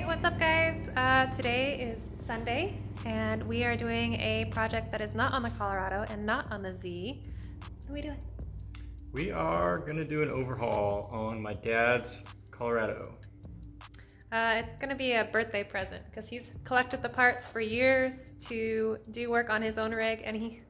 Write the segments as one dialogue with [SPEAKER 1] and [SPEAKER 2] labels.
[SPEAKER 1] what's up guys? Today is Sunday and we are doing a project that is not on the Colorado and not on the Z. What are we doing?
[SPEAKER 2] We are going to do an overhaul on my dad's Colorado.
[SPEAKER 1] It's going to be a birthday present because he's collected the parts for years to do work on his own rig, and he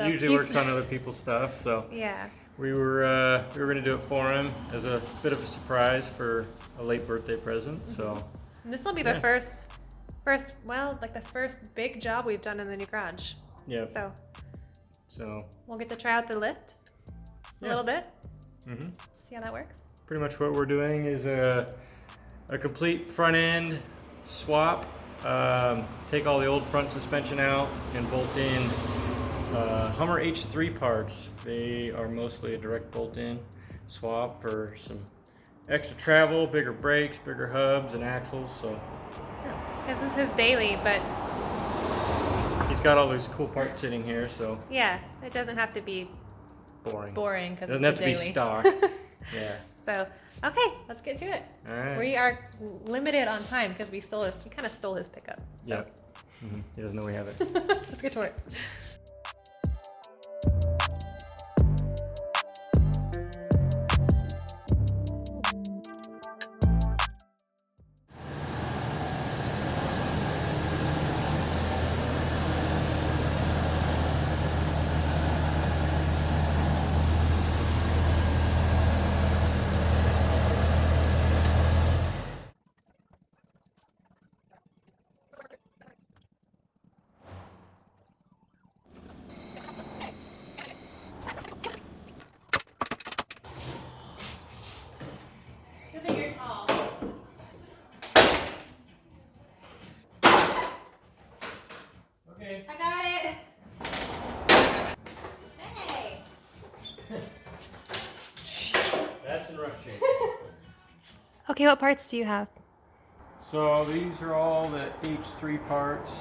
[SPEAKER 2] usually works on other people's stuff, so
[SPEAKER 1] yeah.
[SPEAKER 2] we were going to do it for him as a bit of a surprise for a late birthday present. So
[SPEAKER 1] And this will be the first the first big job we've done in the new garage.
[SPEAKER 2] Yeah.
[SPEAKER 1] So we'll get to try out the lift a little bit. See how that works.
[SPEAKER 2] Pretty much what we're doing is a complete front end swap. Take all the old front suspension out and bolt in HUMMER H3 parts. They are mostly a direct bolt in swap for some extra travel, bigger brakes, bigger hubs and axles. So
[SPEAKER 1] This is his daily, but
[SPEAKER 2] he's got all these cool parts sitting here, so
[SPEAKER 1] yeah, it doesn't have to be boring because it
[SPEAKER 2] doesn't have to be stock. Yeah.
[SPEAKER 1] So, okay, let's get to it.
[SPEAKER 2] All right.
[SPEAKER 1] We are limited on time because we kind of stole his pickup. So.
[SPEAKER 2] Yep. He doesn't know we have it.
[SPEAKER 1] Let's get to work.
[SPEAKER 2] Okay.
[SPEAKER 1] I got it. Hey.
[SPEAKER 2] That's in rough shape.
[SPEAKER 1] Okay, what parts do you have?
[SPEAKER 2] So these are all the H3 parts.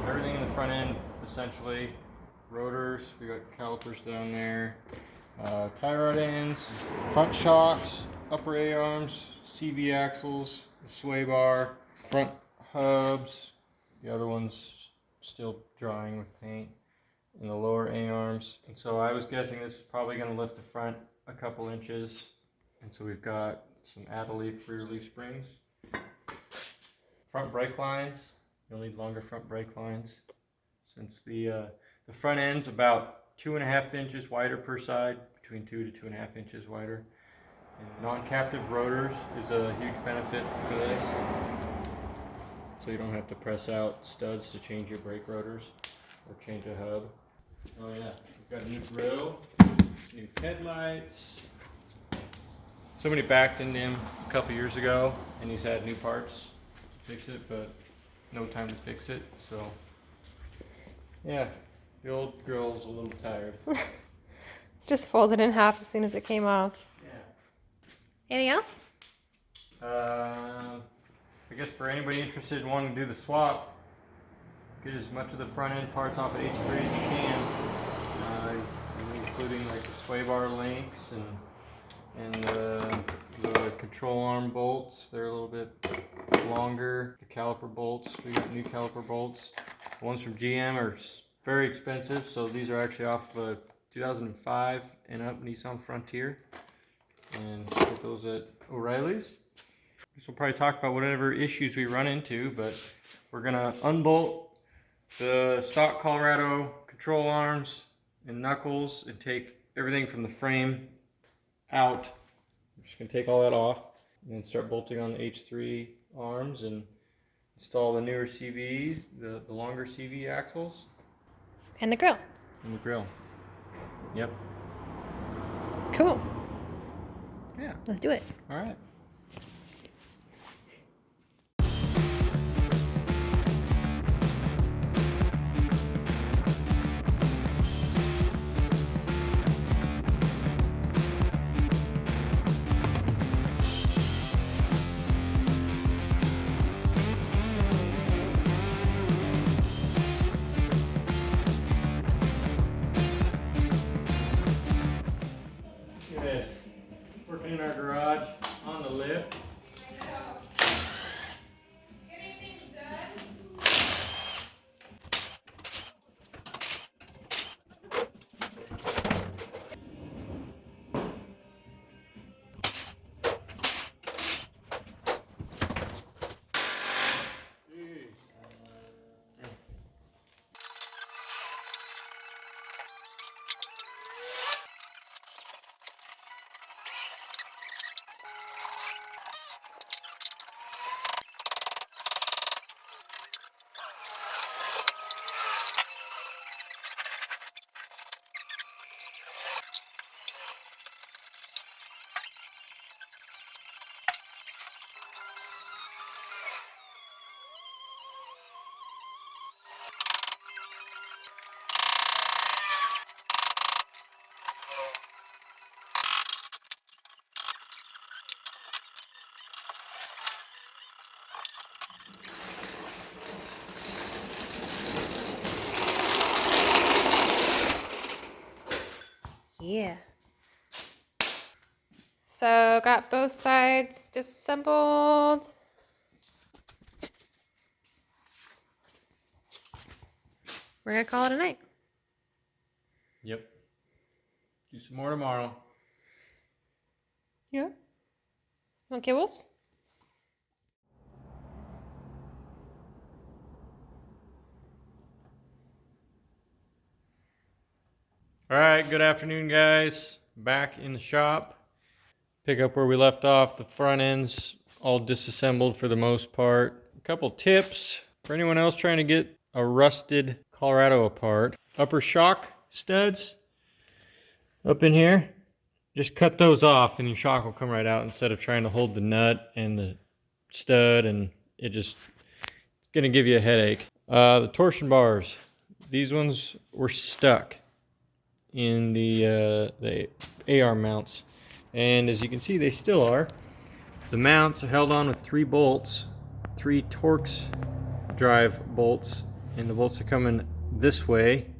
[SPEAKER 2] Everything in the front end, essentially. Rotors, we got calipers down there. Tie rod ends, front shocks, upper A-arms, CV axles, sway bar, front hubs. The other one's still drying with paint, and the lower A-arms. And so I was guessing this is probably going to lift the front a couple inches. And so we've got some add-a-leaf rear leaf springs. Front brake lines, you'll need longer front brake lines since the front end's about 2.5 inches wider per side, between 2 to 2.5 inches wider. And non-captive rotors is a huge benefit for this. So you don't have to press out studs to change your brake rotors or change a hub. Oh yeah, we've got a new grill, new headlights. Somebody backed into him a couple years ago and he's had new parts to fix it, but no time to fix it. So yeah, the old grill's a little tired.
[SPEAKER 1] Just folded in half as soon as it came off.
[SPEAKER 2] Yeah.
[SPEAKER 1] Anything else?
[SPEAKER 2] I guess for anybody interested in wanting to do the swap, get as much of the front end parts off of H3 as you can, including like the sway bar links and the control arm bolts. They're a little bit longer. The caliper bolts, we got new caliper bolts. The ones from GM are very expensive, so these are actually off 2005 and up Nissan Frontier, and get those at O'Reilly's. We'll probably talk about whatever issues we run into, but we're gonna unbolt the stock Colorado control arms and knuckles and take everything from the frame out. I'm just gonna take all that off and then start bolting on the H3 arms and install the newer CV, the longer CV axles.
[SPEAKER 1] And the grill.
[SPEAKER 2] And the grill. Yep.
[SPEAKER 1] Cool.
[SPEAKER 2] Yeah.
[SPEAKER 1] Let's do it.
[SPEAKER 2] All right. Working in our garage on the lift.
[SPEAKER 1] So got both sides disassembled. We're gonna call it a night.
[SPEAKER 2] Yep. Do some more tomorrow.
[SPEAKER 1] Yeah. Want cables?
[SPEAKER 2] All right, good afternoon, guys. Back in the shop. Pick up where we left off. The front end's all disassembled for the most part. A couple tips for anyone else trying to get a rusted Colorado apart. Upper shock studs up in here. Just cut those off and your shock will come right out instead of trying to hold the nut and the stud, and it's gonna give you a headache. The torsion bars. These ones were stuck in the A-arm mounts, and as you can see, they still are. The mounts are held on with 3 bolts, 3 Torx drive bolts, and the bolts are coming this way.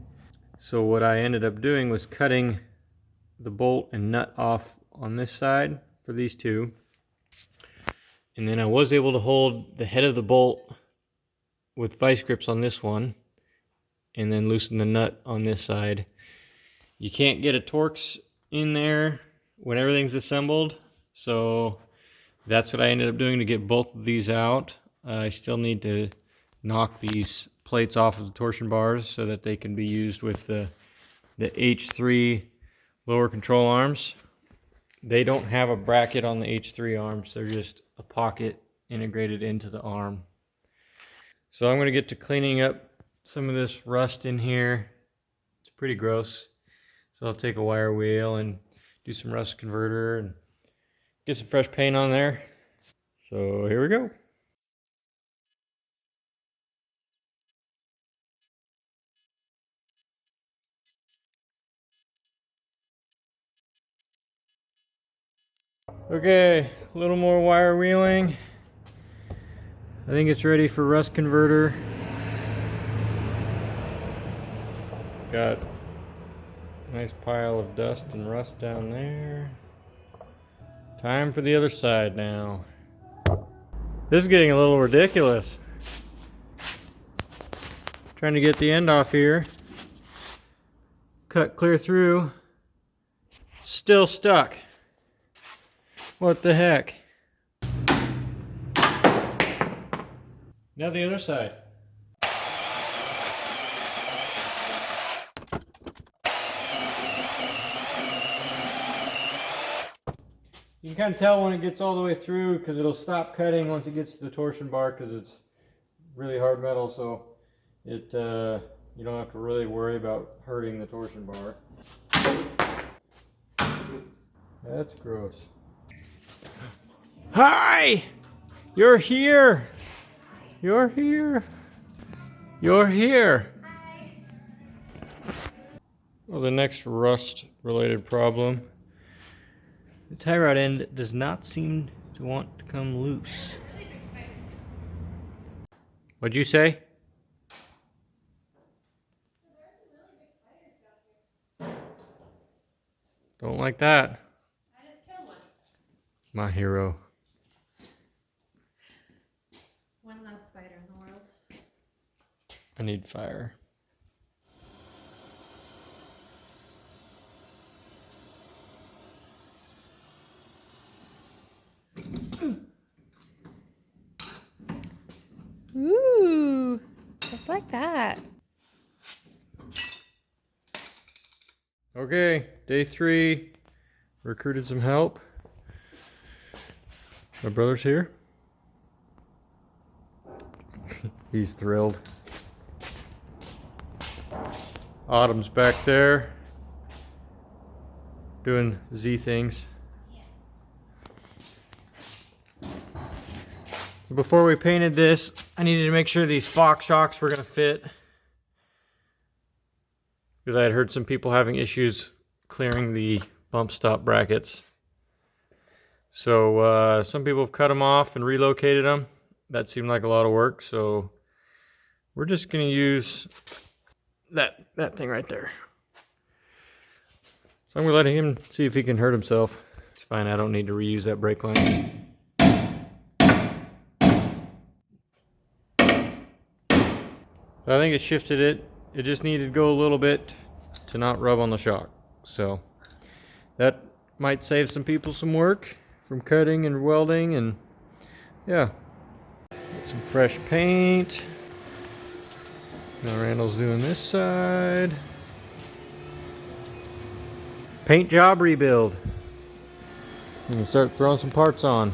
[SPEAKER 2] So what I ended up doing was cutting the bolt and nut off on this side for these 2, and then I was able to hold the head of the bolt with vice grips on this one and then loosen the nut on this side. You can't get a Torx in there when everything's assembled, so that's what I ended up doing to get both of these out. I still need to knock these plates off of the torsion bars so that they can be used with the H3 lower control arms. They don't have a bracket on the H3 arms, they're just a pocket integrated into the arm. So I'm going to get to cleaning up some of this rust in here. It's pretty gross. So I'll take a wire wheel and do some rust converter and get some fresh paint on there. So here we go. Okay, a little more wire wheeling. I think it's ready for rust converter. Got a nice pile of dust and rust down there. Time for the other side now. This is getting a little ridiculous. Trying to get the end off here. Cut clear through. Still stuck. What the heck? Now the other side. You can kind of tell when it gets all the way through because it'll stop cutting once it gets to the torsion bar because it's really hard metal, so it you don't have to really worry about hurting the torsion bar. That's gross. Hi! You're here! You're here! You're here!
[SPEAKER 1] Hi.
[SPEAKER 2] Well, the next rust-related problem. The tie rod end does not seem to want to come loose. What'd you say? Don't like that.
[SPEAKER 1] I just killed one.
[SPEAKER 2] My hero.
[SPEAKER 1] One last spider in the world.
[SPEAKER 2] I need fire.
[SPEAKER 1] Ooh, just like that.
[SPEAKER 2] Okay, day 3. Recruited some help. My brother's here. He's thrilled. Autumn's back there doing Z things. Before we painted this, I needed to make sure these Fox shocks were going to fit, because I had heard some people having issues clearing the bump stop brackets. So some people have cut them off and relocated them. That seemed like a lot of work, so we're just going to use that thing right there. So I'm going to let him see if he can hurt himself. fine, I don't need to reuse that brake line. I think it shifted it. It just needed to go a little bit to not rub on the shock. So that might save some people some work from cutting and welding, and yeah. Get some fresh paint. Now Randall's doing this side. Paint job rebuild. You can start throwing some parts on.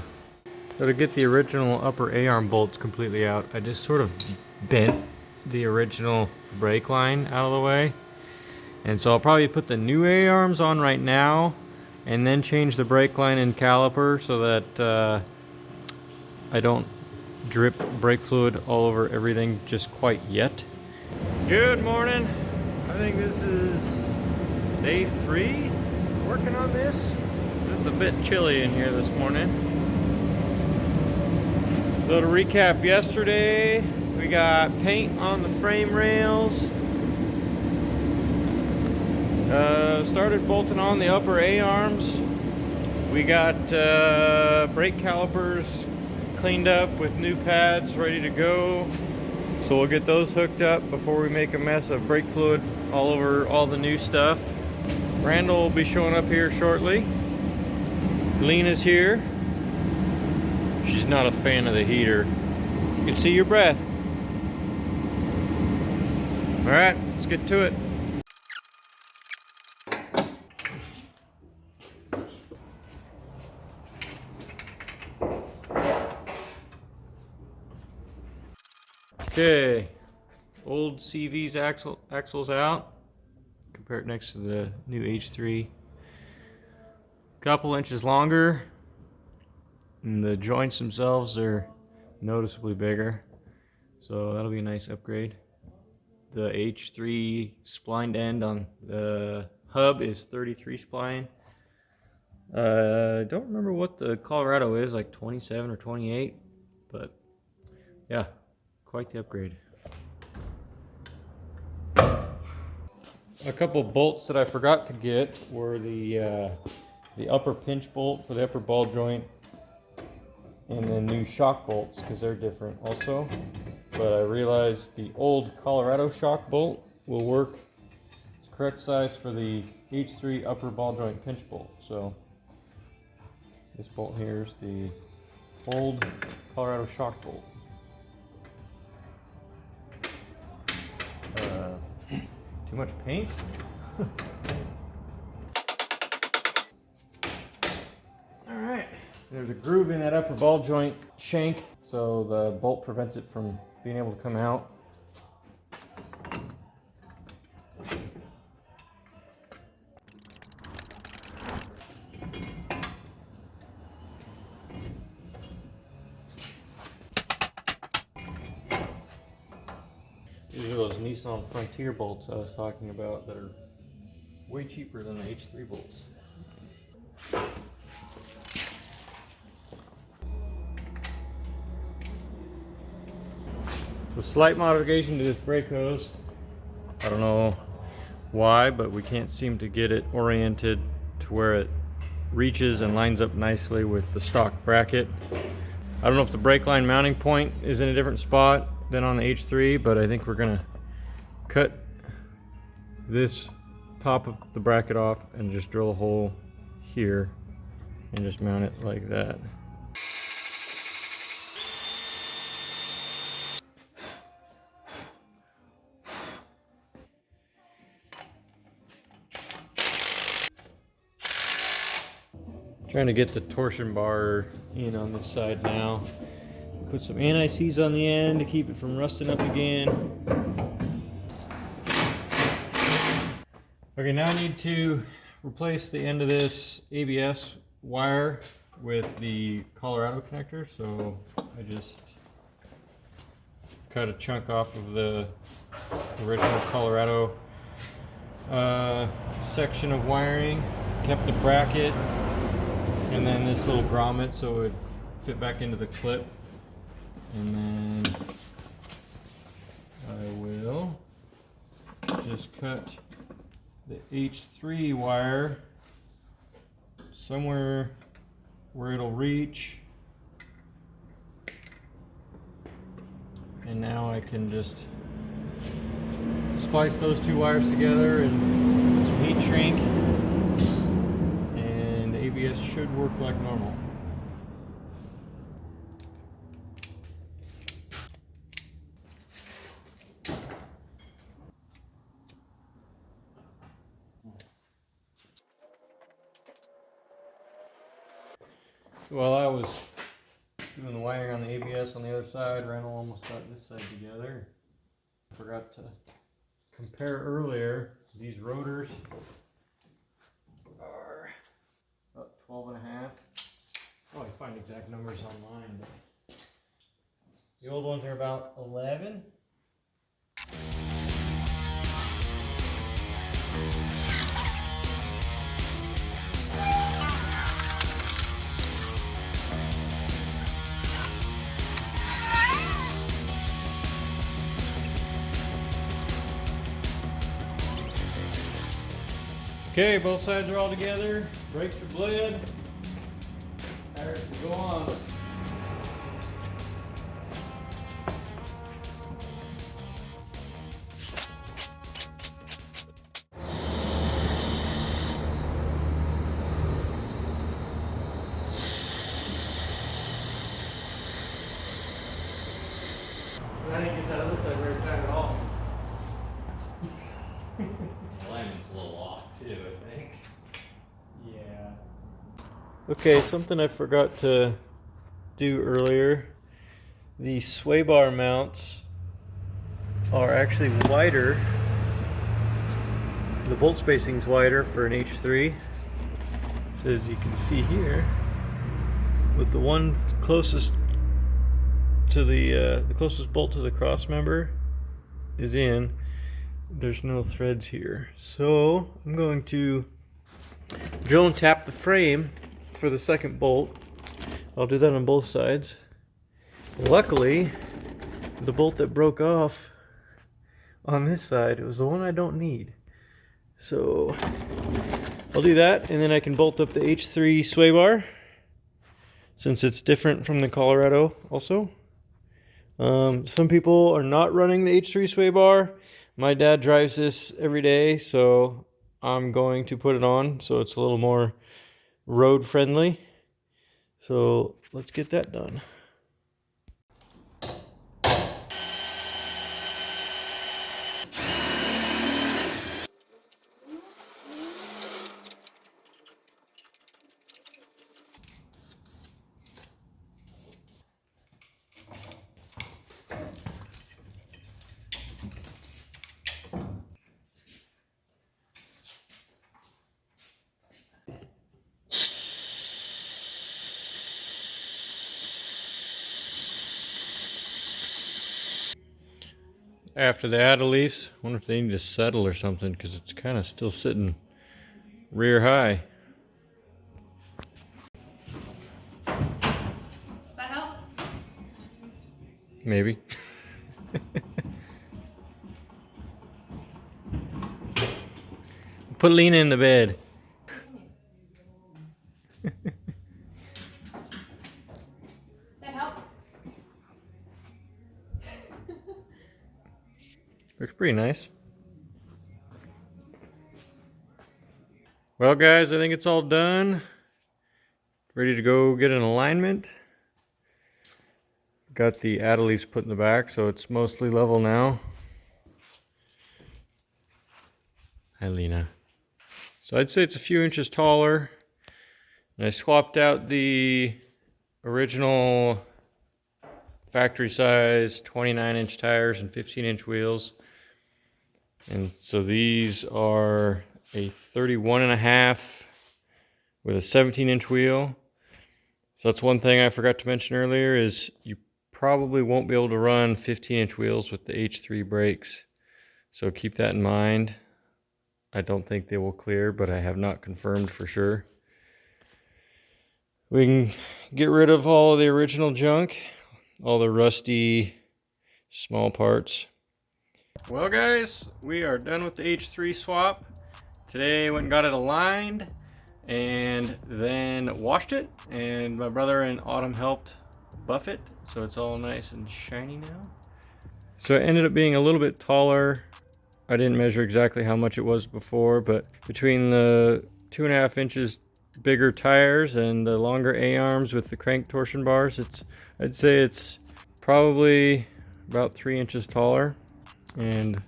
[SPEAKER 2] So to get the original upper A-arm bolts completely out, I just sort of bent the original brake line out of the way. And so I'll probably put the new A-arms on right now and then change the brake line and caliper so that I don't drip brake fluid all over everything just quite yet. Good morning. I think this is day 3 working on this. It's a bit chilly in here this morning. So to recap yesterday, we got paint on the frame rails. Started bolting on the upper A-arms. We got brake calipers cleaned up with new pads ready to go. So we'll get those hooked up before we make a mess of brake fluid all over all the new stuff. Randall will be showing up here shortly. Lena's here. She's not a fan of the heater. You can see your breath. All right, let's get to it. Okay, old CV's axle's out. Compare it next to the new H3. Couple inches longer, and the joints themselves are noticeably bigger, so that'll be a nice upgrade. The H3 splined end on the hub is 33 spline. I don't remember what the Colorado is, like 27 or 28, but yeah, quite the upgrade. A couple bolts that I forgot to get were the upper pinch bolt for the upper ball joint, and the new shock bolts because they're different also. But I realized the old Colorado shock bolt will work. It's the correct size for the H3 upper ball joint pinch bolt. So this bolt here is the old Colorado shock bolt. Too much paint? Alright, there's a groove in that upper ball joint shank, so the bolt prevents it from being able to come out. These are those Nissan Frontier bolts I was talking about that are way cheaper than the H3 bolts. So slight modification to this brake hose. I don't know why, but we can't seem to get it oriented to where it reaches and lines up nicely with the stock bracket. I don't know if the brake line mounting point is in a different spot than on the H3, but I think we're gonna cut this top of the bracket off and just drill a hole here and just mount it like that. Trying to get the torsion bar in on this side now. Put some anti-seize on the end to keep it from rusting up again. Okay, now I need to replace the end of this ABS wire with the Colorado connector. So I just cut a chunk off of the original Colorado section of wiring, kept the bracket, and then this little grommet so it would fit back into the clip. And then I will just cut the H3 wire somewhere where it'll reach. And now I can just splice those two wires together and put some heat shrink, and the ABS should work like normal. While I was doing the wiring on the ABS on the other side, Randall almost got this side together. Forgot to compare earlier. These rotors are about 12.5. Oh, I find exact numbers online, but the old ones are about 11. Okay, both sides are all together. Brakes are bled. Tires will go on. I didn't get that other side very tight at all.
[SPEAKER 3] The alignment's a little off too, I think.
[SPEAKER 2] Yeah. Okay, something I forgot to do earlier. The swaybar mounts are actually wider. The bolt spacing's wider for an H3. So as you can see here, with the one closest to the closest bolt to the cross member is in, there's no threads here. So I'm going to drill and tap the frame for the second bolt. I'll do that on both sides. Luckily, the bolt that broke off on this side, it was the one I don't need. So I'll do that, and then I can bolt up the H3 sway bar, since it's different from the Colorado also. Some people are not running the H3 sway bar. My dad drives this every day, so I'm going to put it on so it's a little more road friendly. So let's get that done. After the add leaves, I wonder if they need to settle or something, because it's kind of still sitting rear high.
[SPEAKER 1] Does that help?
[SPEAKER 2] Maybe. Put Lena in the bed.
[SPEAKER 1] That help?
[SPEAKER 2] Looks pretty nice. Well guys, I think it's all done. Ready to go get an alignment. Got the add leaves put in the back, so it's mostly level now. Hi Lena. So I'd say it's a few inches taller. And I swapped out the original factory size 29-inch tires and 15-inch wheels. And so these are a 31.5 with a 17-inch wheel. So that's one thing I forgot to mention earlier, is you probably won't be able to run 15-inch wheels with the H3 brakes. So keep that in mind. I don't think they will clear, but I have not confirmed for sure. We can get rid of all the original junk, all the rusty small parts. Well guys, we are done with the H3 swap. Today I went and got it aligned. and then washed it, and my brother and Autumn helped buff it, so it's all nice and shiny now. So it ended up being a little bit taller. I didn't measure exactly how much it was before, but between the 2.5 inches bigger tires and the longer A-arms with the crank torsion bars, I'd say it's probably about 3 inches taller. And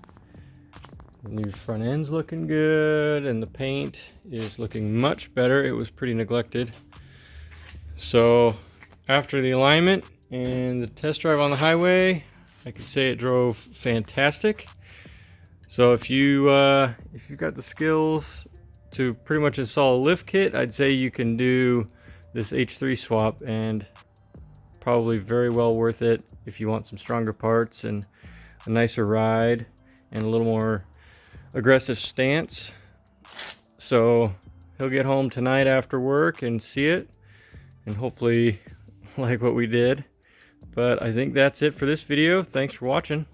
[SPEAKER 2] the new front end's looking good, and the paint is looking much better. It was pretty neglected. So after the alignment and the test drive on the highway, I could say it drove fantastic. So if you've got the skills to pretty much install a lift kit, I'd say you can do this H3 swap, and probably very well worth it if you want some stronger parts and a nicer ride and a little more aggressive stance. So he'll get home tonight after work and see it, and hopefully like what we did. But I think that's it for this video. Thanks for watching.